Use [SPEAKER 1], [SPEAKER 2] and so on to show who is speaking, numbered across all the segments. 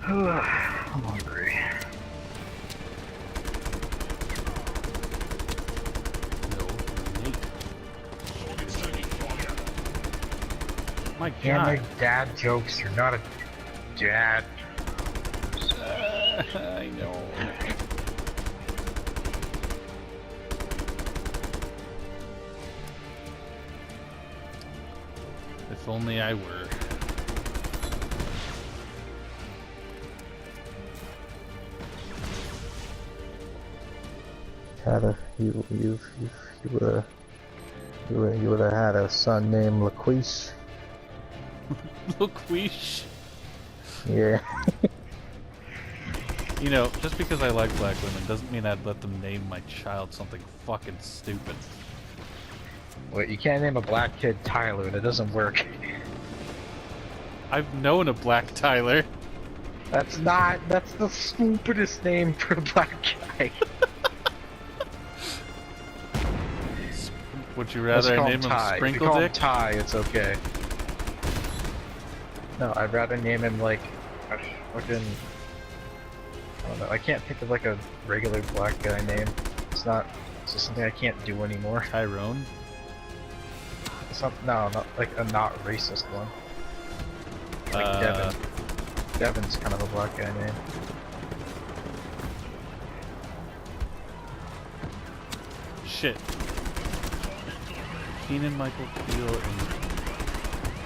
[SPEAKER 1] I'm hungry.
[SPEAKER 2] No, Nate. My
[SPEAKER 1] Can't
[SPEAKER 2] God.
[SPEAKER 1] make dad jokes. You're not a dad.
[SPEAKER 2] I know. If only I were.
[SPEAKER 3] You would have had a son named Laquiche.
[SPEAKER 2] Loquiche.
[SPEAKER 3] Yeah.
[SPEAKER 2] You know, just because I like black women doesn't mean I'd let them name my child something fucking stupid.
[SPEAKER 1] Wait, you can't name a black kid Tyler. That doesn't work.
[SPEAKER 2] I've known a black Tyler.
[SPEAKER 1] That's the stupidest name for a black guy.
[SPEAKER 2] Would you
[SPEAKER 1] Let's
[SPEAKER 2] rather
[SPEAKER 1] call
[SPEAKER 2] I name him
[SPEAKER 1] Ty. If you
[SPEAKER 2] Sprinkle
[SPEAKER 1] call him
[SPEAKER 2] Dick?
[SPEAKER 1] Ty, it's okay. No, I'd rather name him like a fucking. I don't know. I can't think of like a regular black guy name. It's just something I can't do anymore.
[SPEAKER 2] Tyrone?
[SPEAKER 1] It's not. No, not like a not racist one. Like Devin. Devin's kind of a black guy name.
[SPEAKER 2] Shit. Keenan, Michael, Keel, and...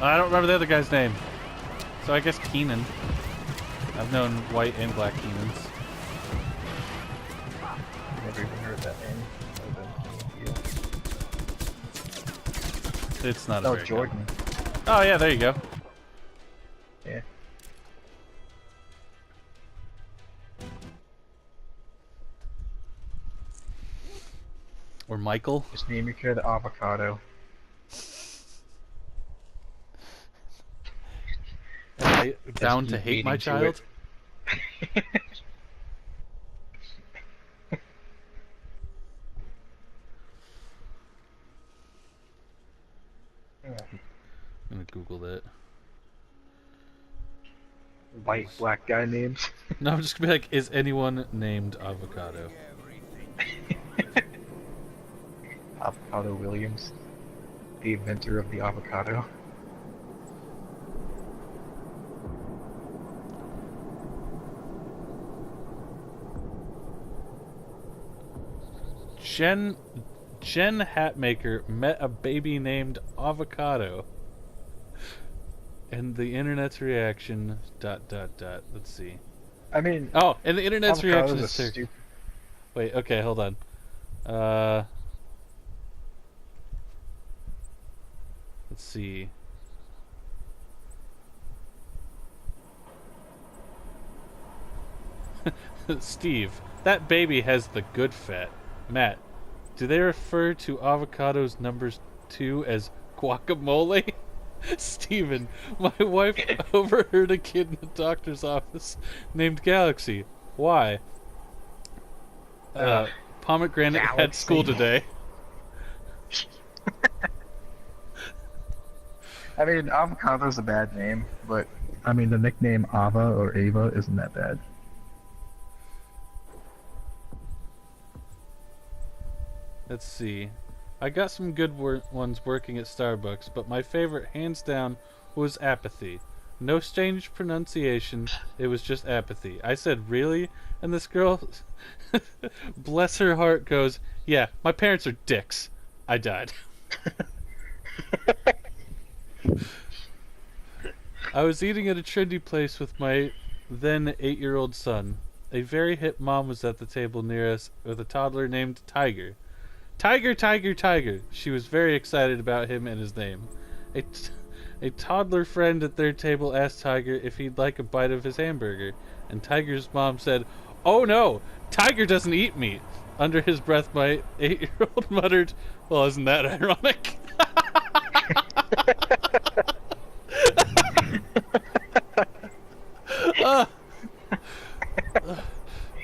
[SPEAKER 2] I don't remember the other guy's name. So I guess Keenan. I've known white and black Keenans.
[SPEAKER 1] Never even heard that name.
[SPEAKER 2] It's not a
[SPEAKER 1] Oh,
[SPEAKER 2] very
[SPEAKER 1] Jordan.
[SPEAKER 2] common. Oh yeah, there you go.
[SPEAKER 1] Yeah.
[SPEAKER 2] Or Michael.
[SPEAKER 1] Just name your kid Avocado.
[SPEAKER 2] Am I bound to
[SPEAKER 1] keep
[SPEAKER 2] hate my
[SPEAKER 1] leading to
[SPEAKER 2] child?
[SPEAKER 1] it.
[SPEAKER 2] I'm gonna Google that.
[SPEAKER 1] White black guy names.
[SPEAKER 2] No, I'm just gonna be like, is anyone named Avocado?
[SPEAKER 1] Avocado Williams, the inventor of the avocado.
[SPEAKER 2] Jen Hatmaker met a baby named Avocado. And the internet's reaction... ... Let's see.
[SPEAKER 1] I mean,
[SPEAKER 2] Oh, and the internet's reaction
[SPEAKER 1] avocados
[SPEAKER 2] is...
[SPEAKER 1] are stupid.
[SPEAKER 2] Wait, okay, hold on. Let's see. Steve, that baby has the good fat. Matt, do they refer to avocados numbers 2 as guacamole? Steven, my wife overheard a kid in the doctor's office named Galaxy. Why? Pomegranate had
[SPEAKER 1] Galaxy.
[SPEAKER 2] school today.
[SPEAKER 1] I mean, avocado's a bad name, but I mean the nickname Ava or Ava isn't that bad.
[SPEAKER 2] Let's see. I got some good ones working at Starbucks, but my favorite, hands down, was apathy. No strange pronunciation, it was just apathy. I said, really? And this girl, bless her heart, goes, yeah, my parents are dicks. I died. I was eating at a trendy place with my then 8-year-old son. A very hip mom was at the table near us with a toddler named Tiger. Tiger, Tiger, Tiger. She was very excited about him and his name. A toddler friend at their table asked Tiger if he'd like a bite of his hamburger, and Tiger's mom said, "Oh no, Tiger doesn't eat meat." Under his breath, my 8-year-old muttered, "Well, isn't that ironic?"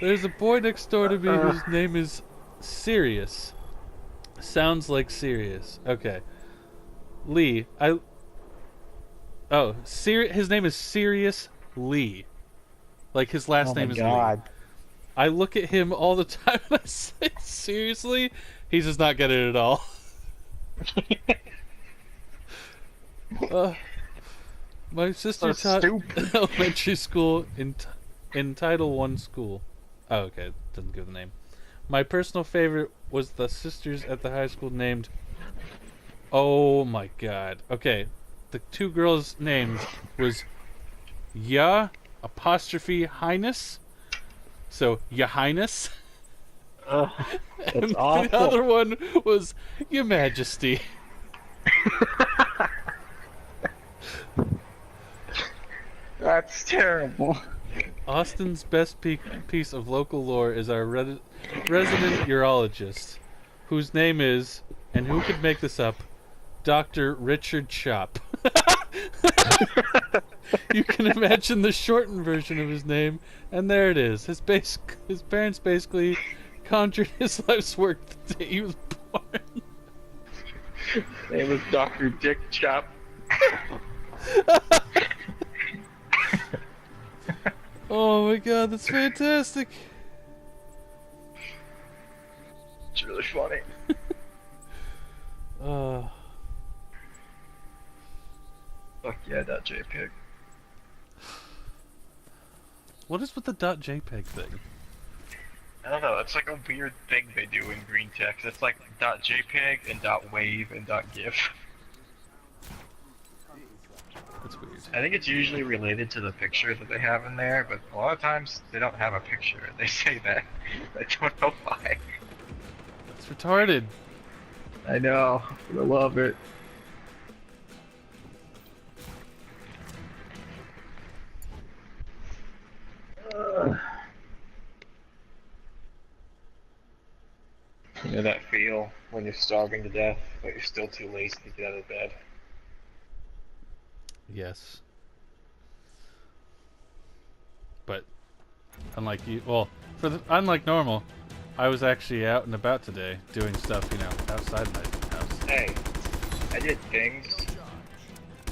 [SPEAKER 2] There's a boy next door to me whose name is Sirius. Sounds like Sirius. Okay. Lee, his name is Sirius Lee. Like his last
[SPEAKER 3] Oh my
[SPEAKER 2] name is
[SPEAKER 3] god.
[SPEAKER 2] Lee. I look at him all the time and I say, seriously? He does not get it at all. My sister
[SPEAKER 1] So
[SPEAKER 2] taught
[SPEAKER 1] stupid.
[SPEAKER 2] elementary school in Title I school. Oh, okay. Doesn't give the name. My personal favorite was the sisters at the high school named... Oh my god. Okay. The two girls' names was apostrophe Highness. So, Ya Highness.
[SPEAKER 3] Ugh,
[SPEAKER 2] And
[SPEAKER 3] that's
[SPEAKER 2] the
[SPEAKER 3] awful.
[SPEAKER 2] other one was Your Majesty.
[SPEAKER 3] That's terrible.
[SPEAKER 2] Austin's best piece of local lore is our resident urologist, whose name is, and who could make this up, Dr. Richard Chop. You can imagine the shortened version of his name, and there it is. His parents basically conjured his life's work the day he was born.
[SPEAKER 3] Name was Dr. Dick Chop.
[SPEAKER 2] Oh my god, that's fantastic.
[SPEAKER 1] It's really funny. Fuck yeah, that JPEG.
[SPEAKER 2] What is with the .jpeg thing?
[SPEAKER 1] I don't know, it's like a weird thing they do in green text. It's like .jpeg and .wave and .gif.
[SPEAKER 2] That's weird.
[SPEAKER 1] I think it's usually related to the picture that they have in there, but a lot of times they don't have a picture. They say that. I don't know why.
[SPEAKER 2] It's retarded.
[SPEAKER 3] I know, but I love it.
[SPEAKER 1] You know that feel when you're starving to death, but you're still too lazy to get out of bed?
[SPEAKER 2] Yes. But unlike you, well, unlike normal, I was actually out and about today doing stuff, outside my house.
[SPEAKER 1] Hey, I did things.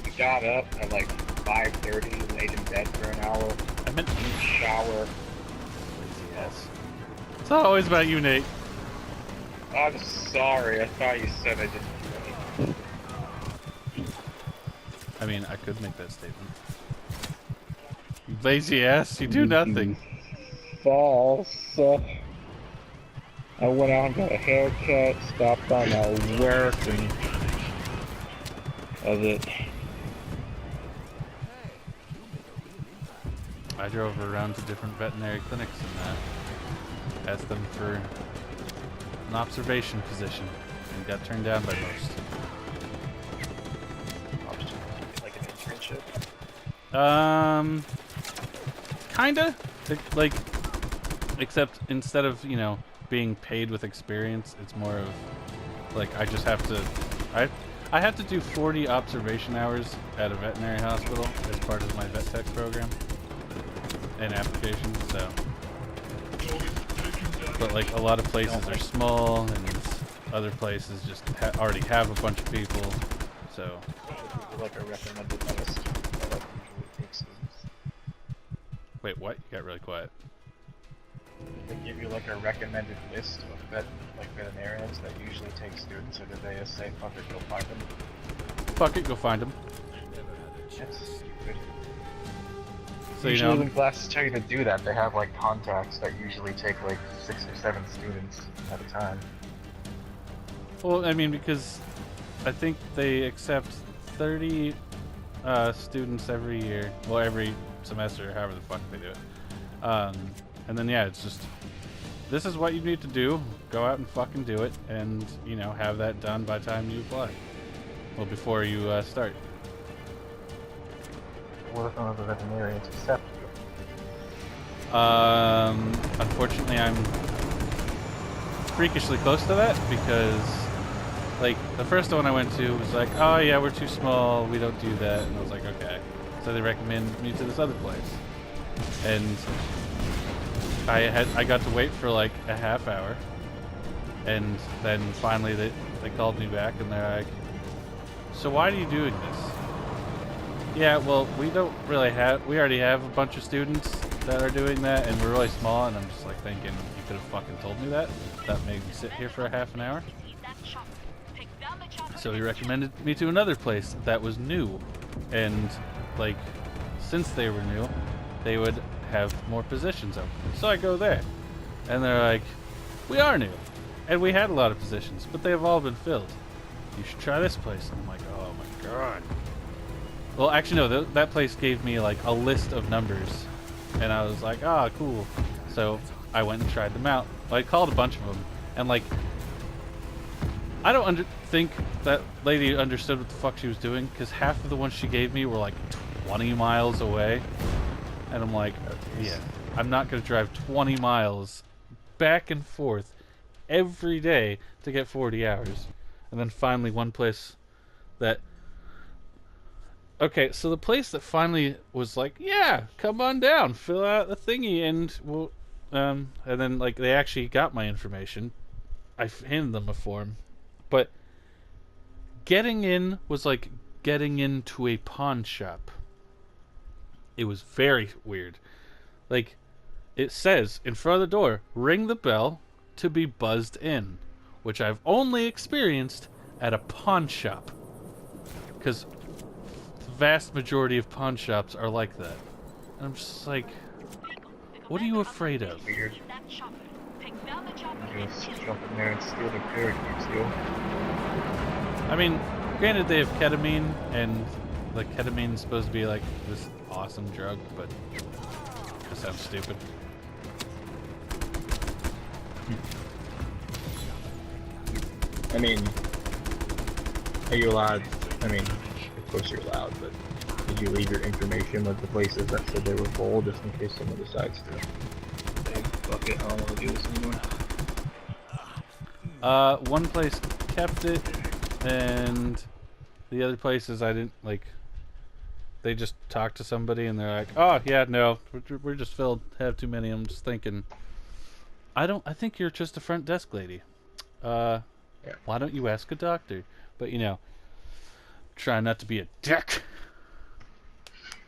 [SPEAKER 1] I got up at like 5:30, laid in bed for an hour,
[SPEAKER 2] I meant
[SPEAKER 1] shower.
[SPEAKER 2] yes. It's not always about you, Nate.
[SPEAKER 1] I'm sorry, I thought you said I didn't do anything.
[SPEAKER 2] I mean, I could make that statement. You lazy ass, you do nothing.
[SPEAKER 3] False. I went out and got a haircut, stopped by my work, and that's it.
[SPEAKER 2] I drove around to different veterinary clinics and asked them for an observation position and got turned down by most.
[SPEAKER 1] Like an internship?
[SPEAKER 2] Kinda. Like, except instead of, being paid with experience, it's more of, like, I just have to, I have to do 40 observation hours at a veterinary hospital as part of my vet tech program and application, so. But, like, a lot of places are small, and other places just already have a bunch of people, so.
[SPEAKER 1] Like a recommended list that like usually takes students.
[SPEAKER 2] Wait, what? You got really quiet.
[SPEAKER 1] They give you like a recommended list of veterinarians that usually take students, or do they just say, fuck it, go find them?
[SPEAKER 2] Fuck it, go find them.
[SPEAKER 1] That's stupid.
[SPEAKER 2] So,
[SPEAKER 1] Usually when classes tell you to do that, they have like contacts that usually take like 6 or 7 students at a time.
[SPEAKER 2] well, I mean, because I think they accept 30 students every year, well, every semester, however the fuck they do it. And then, yeah, it's just, this is what you need to do. Go out and fucking do it, and, have that done by the time you apply. Well, before you start.
[SPEAKER 1] What if none of the veterinarians accept you?
[SPEAKER 2] Unfortunately, I'm freakishly close to that, because, like, the first one I went to was like, oh yeah, we're too small, we don't do that, and I was like, okay. So they recommended me to this other place. And I got to wait for like a half hour, and then finally they called me back and they're like, so why are you doing this? Yeah, well, we already have a bunch of students, that are doing that, and we're really small, and I'm just like thinking, you could have fucking told me that. That made me sit here for a half an hour. So he recommended me to another place that was new, and like, since they were new, they would have more positions open. So I go there, and they're like, we are new, and we had a lot of positions, but they have all been filled. You should try this place. And I'm like, oh my god. Well, actually, no, that place gave me like a list of numbers, and I was like, ah, cool. So I went and tried them out. I called a bunch of them, and like, I don't think that lady understood what the fuck she was doing, because half of the ones she gave me were like 20 miles away, and I'm like, yeah, I'm not going to drive 20 miles back and forth every day to get 40 hours. And then finally one place that... Okay, so the place that finally was like, yeah, come on down, fill out the thingy, and we'll... and then, like, they actually got my information. I handed them a form. But getting in was like getting into a pawn shop. It was very weird. Like, it says in front of the door, ring the bell to be buzzed in, which I've only experienced at a pawn shop. Because the vast majority of pawn shops are like that. And I'm just like, what are you afraid of?
[SPEAKER 1] Weird. Just jump in there and steal the parakeet steal.
[SPEAKER 2] I mean, granted they have ketamine, and like ketamine's supposed to be like this awesome drug, but that sounds stupid.
[SPEAKER 3] I mean, are you allowed? I mean, of course you're allowed, but did you leave your information with the places that said they were full, just in case someone decides to? Hey, fuck it, I don't want to do this anymore.
[SPEAKER 2] One place kept it, and the other places I didn't, like, they just talked to somebody and they're like, oh yeah, no, we're just filled, have too many. I'm just thinking, I think you're just a front desk lady.
[SPEAKER 3] Yeah.
[SPEAKER 2] Why don't you ask a doctor? But, you know, try not to be a dick.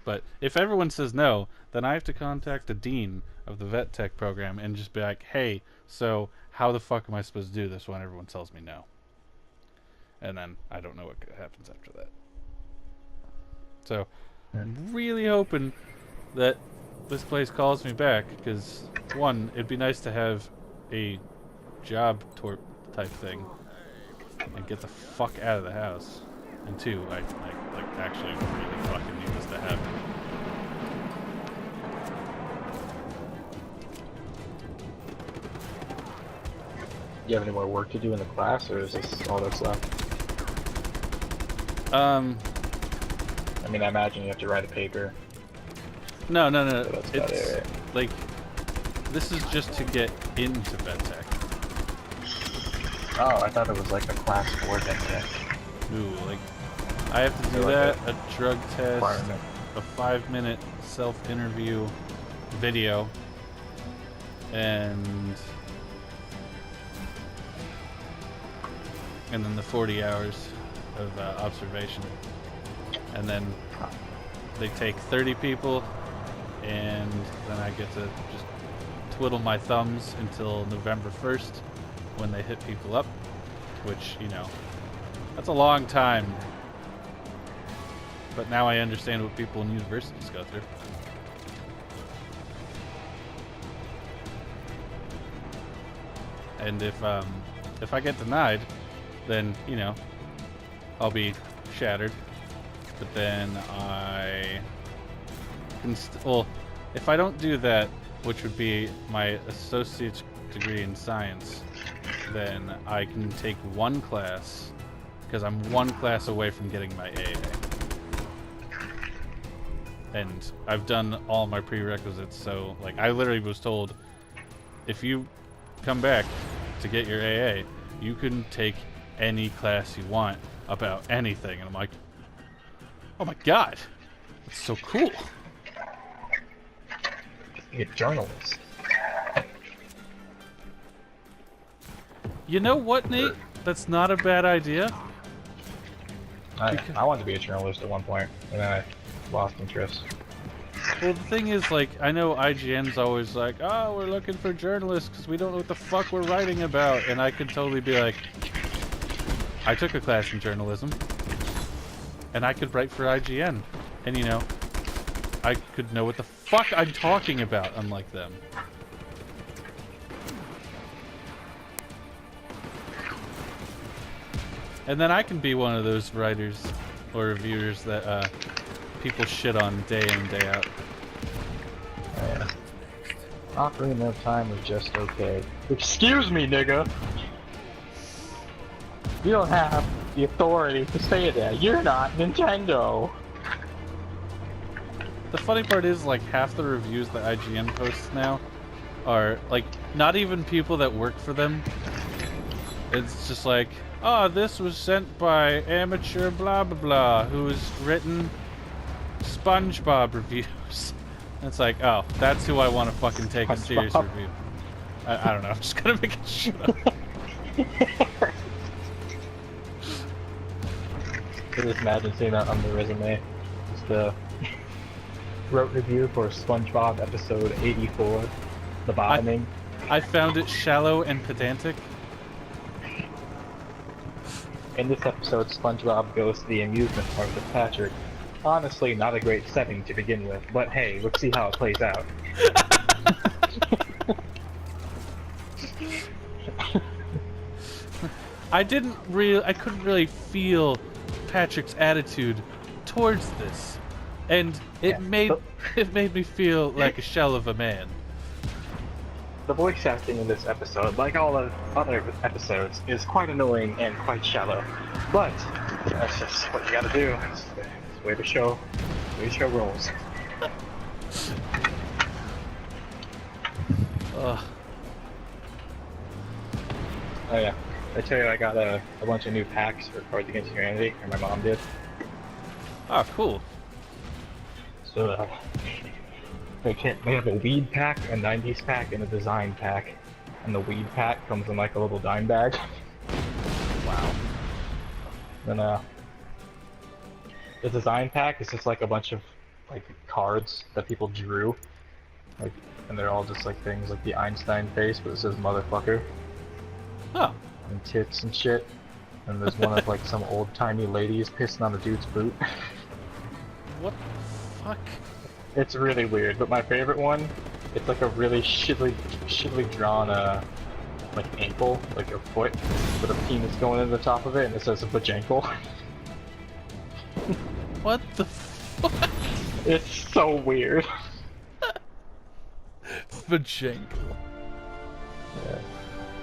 [SPEAKER 2] But if everyone says no, then I have to contact the dean of the vet tech program and just be like, hey, so how the fuck am I supposed to do this when everyone tells me no? And then I don't know what happens after that. So I'm really hoping that this place calls me back, because one, it'd be nice to have a job type thing and get the fuck out of the house. And two, I actually really fucking need this to happen.
[SPEAKER 3] Do you have any more work to do in the class, or is this all that's left? I mean, I imagine you have to write a paper.
[SPEAKER 2] No.
[SPEAKER 3] So that's about
[SPEAKER 2] It's
[SPEAKER 3] it, right?
[SPEAKER 2] like, this is just to get into VedTech.
[SPEAKER 1] Oh, I thought it was like a class for that.
[SPEAKER 2] Ooh, like, I have to do
[SPEAKER 1] Like
[SPEAKER 2] that, a drug test,
[SPEAKER 1] Requirement.
[SPEAKER 2] a 5-minute self-interview video, and then the 40 hours of observation. And then they take 30 people, and then I get to just twiddle my thumbs until November 1st when they hit people up, which, you know, that's a long time. But now I understand what people in universities go through. And if I get denied, then, you know, I'll be shattered. But then I can well, if I don't do that, which would be my associate's degree in science, then I can take one class, because I'm one class away from getting my AA. And I've done all my prerequisites, so, like, I literally was told, if you come back to get your AA, you can take any class you want about anything. And I'm like, oh my god, that's so cool.
[SPEAKER 3] You're a journalist.
[SPEAKER 2] You know what, Nate? That's not a bad idea.
[SPEAKER 3] I wanted to be a journalist at one point, and then I lost interest.
[SPEAKER 2] Well, the thing is, like, I know IGN's always like, oh, we're looking for journalists because we don't know what the fuck we're writing about. And I could totally be like, I took a class in journalism. And I could write for IGN. And, you know, I could know what the fuck I'm talking about, unlike them. And then I can be one of those writers or reviewers that people shit on day in and day out.
[SPEAKER 3] Oh, yeah. Ocarina of Time was just okay. Excuse me, nigga! You don't have the authority to say that. You're not Nintendo!
[SPEAKER 2] The funny part is, like, half the reviews that IGN posts now are, like, not even people that work for them. It's just like, oh, this was sent by amateur blah blah blah, who's written SpongeBob reviews. And it's like, oh, that's who I want to fucking take a serious review. I don't know, I'm just gonna make it shut up.
[SPEAKER 3] I just imagine seeing that on the resume. Just wrote review for SpongeBob episode 84, The Bottoming.
[SPEAKER 2] I found it shallow and pedantic.
[SPEAKER 3] In this episode, SpongeBob goes to the amusement park with Patrick. Honestly, not a great setting to begin with, but hey, let's see how it plays out.
[SPEAKER 2] I couldn't really feel Patrick's attitude towards this, and it made me feel like a shell of a man.
[SPEAKER 3] The voice acting in this episode, like all the other episodes, is quite annoying and quite shallow. But that's just what you gotta do. It's the way the show rolls.
[SPEAKER 2] Ugh.
[SPEAKER 3] Oh yeah. I tell you, I got a bunch of new packs for Cards Against Humanity, or my mom did.
[SPEAKER 2] Oh, cool.
[SPEAKER 3] So they have a weed pack, a 90s pack, and a design pack. And the weed pack comes in like a little dime bag.
[SPEAKER 2] Wow.
[SPEAKER 3] Then the design pack is just like a bunch of like cards that people drew, like, and they're all just like things like the Einstein face, but it says motherfucker.
[SPEAKER 2] Oh.
[SPEAKER 3] And tits and shit. And there's one of like some old timey ladies pissing on a dude's boot.
[SPEAKER 2] What the fuck?
[SPEAKER 3] It's really weird, but my favorite one, it's like a really shittily drawn like ankle, like a foot, with a penis going in the top of it, and it says a vajankle.
[SPEAKER 2] What the fuck?
[SPEAKER 3] It's so weird.
[SPEAKER 2] Vajankle.
[SPEAKER 3] Yeah.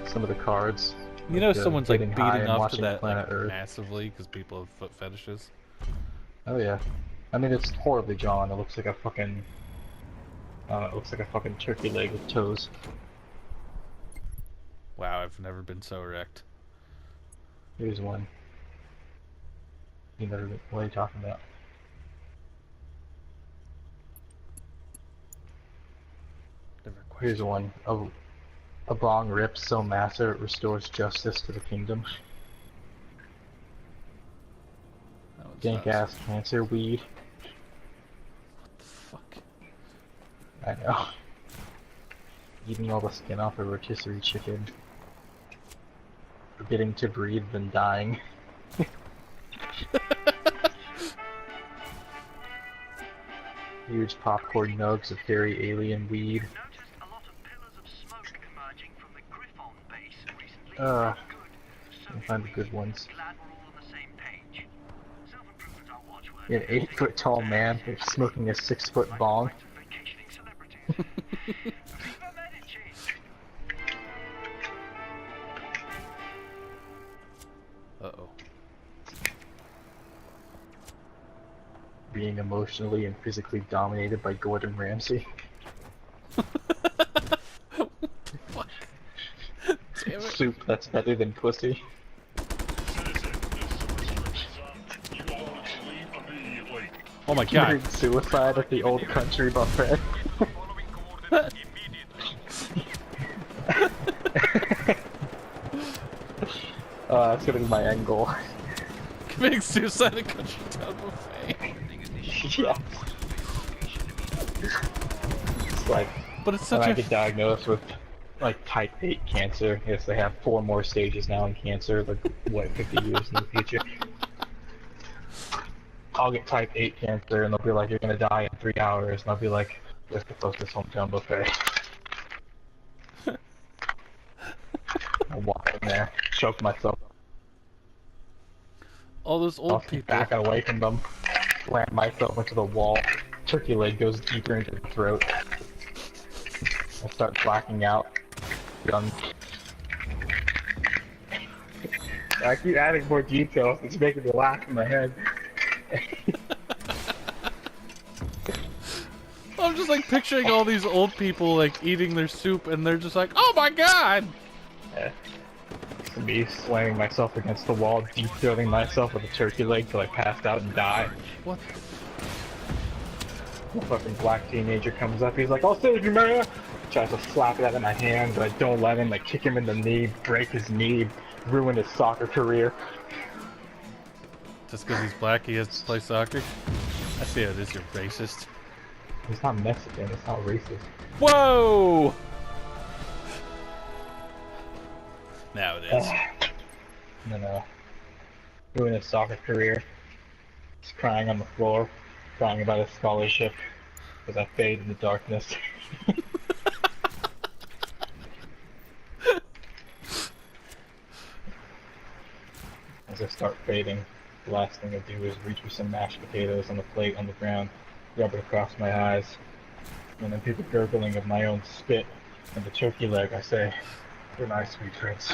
[SPEAKER 3] Some of the cards.
[SPEAKER 2] You know, someone's like
[SPEAKER 3] getting high
[SPEAKER 2] beating
[SPEAKER 3] and
[SPEAKER 2] off to
[SPEAKER 3] watching
[SPEAKER 2] that
[SPEAKER 3] Planet
[SPEAKER 2] like,
[SPEAKER 3] Earth.
[SPEAKER 2] massively because people have foot fetishes.
[SPEAKER 3] Oh yeah. I mean, it's horribly drawn. It looks like a fucking... it looks like a fucking turkey leg with toes.
[SPEAKER 2] Wow, I've never been so erect.
[SPEAKER 3] Here's one. You never... What are you talking about?
[SPEAKER 2] Never questioned.
[SPEAKER 3] Here's one. A bong rips so massive it restores justice to the kingdom.
[SPEAKER 2] That one's
[SPEAKER 3] Dank
[SPEAKER 2] nuts.
[SPEAKER 3] ass cancer weed.
[SPEAKER 2] What the fuck?
[SPEAKER 3] I know. Eating all the skin off a rotisserie chicken. Forgetting to breathe, then dying. Huge popcorn nugs of hairy alien weed. Can't find the good ones. An 8-foot tall man smoking a 6-foot bong.
[SPEAKER 2] Uh-oh.
[SPEAKER 3] Being emotionally and physically dominated by Gordon Ramsay.
[SPEAKER 2] What? Damn it.
[SPEAKER 3] Soup that's better than pussy.
[SPEAKER 2] Oh my god.
[SPEAKER 3] Committing suicide at the old country buffet. That's gonna be my end goal.
[SPEAKER 2] Committing suicide at Country Town Buffet.
[SPEAKER 3] Yeah. It's like
[SPEAKER 2] But it's
[SPEAKER 3] when
[SPEAKER 2] such
[SPEAKER 3] I
[SPEAKER 2] a.
[SPEAKER 3] get diagnosed with like type 8 cancer. Yes, they have 4 more stages now in cancer, like what, 50 years in the future. I'll get type 8 cancer and they'll be like, you're gonna die in 3 hours, and I'll be like, where's the closest hometown buffet? I'll walk in there, choke myself,
[SPEAKER 2] All those
[SPEAKER 3] I'll
[SPEAKER 2] old
[SPEAKER 3] keep
[SPEAKER 2] people.
[SPEAKER 3] backing away from them, slam myself into the wall, turkey leg goes deeper into the throat. I start blacking out. Done. I keep adding more details, it's making me laugh in my head.
[SPEAKER 2] I'm just like picturing all these old people like eating their soup, and they're just like, "Oh my god!"
[SPEAKER 3] Yeah. For me, slamming myself against the wall, deep throating myself with a turkey leg till I passed out and die.
[SPEAKER 2] What?
[SPEAKER 3] The fucking black teenager comes up, he's like, I'll save you, man! Tries to slap it out of my hand, but I don't let him. I kick him in the knee, break his knee, ruin his soccer career.
[SPEAKER 2] Just because he's black, he has to play soccer? I see how it is. You're racist.
[SPEAKER 3] He's not Mexican, it's not racist.
[SPEAKER 2] Whoa! Now it is.
[SPEAKER 3] And then, ruin his soccer career. He's crying on the floor, crying about his scholarship, because I fade in the darkness. As I start fading, the last thing I do is reach for some mashed potatoes on the plate on the ground, rub it across my eyes, and then through the gurgling of my own spit and the turkey leg, I say, "Good night, sweet prince."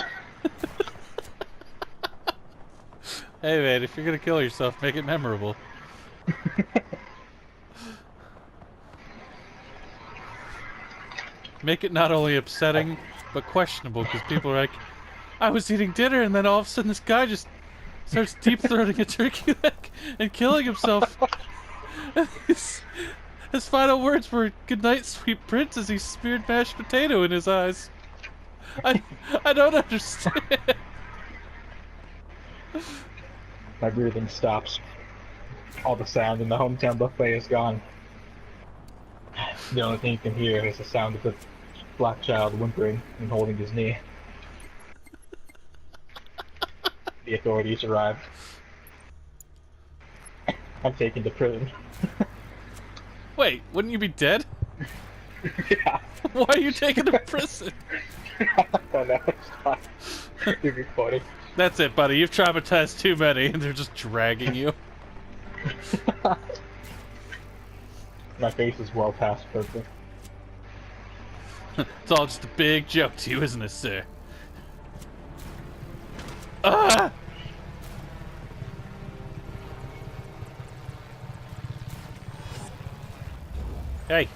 [SPEAKER 2] Hey man, if you're gonna kill yourself, make it memorable. Make it not only upsetting, but questionable, because people are like, I was eating dinner and then all of a sudden this guy just starts deep-throating a turkey leg and killing himself. And his final words were, "Good night, sweet prince," as he smeared mashed potato in his eyes. I don't understand.
[SPEAKER 3] My breathing stops. All the sound in the hometown buffet is gone. The only thing you can hear is the sound of the black child whimpering and holding his knee. The authorities arrive. I'm taken to prison.
[SPEAKER 2] Wait, wouldn't you be dead?
[SPEAKER 3] Yeah.
[SPEAKER 2] Why are you taken to prison?
[SPEAKER 3] I don't know, it's fine. It'd be funny.
[SPEAKER 2] That's it, buddy. You've traumatized too many, and they're just dragging you.
[SPEAKER 3] My face is well past perfect.
[SPEAKER 2] It's all just a big joke to you, isn't it, sir? Ah! Hey.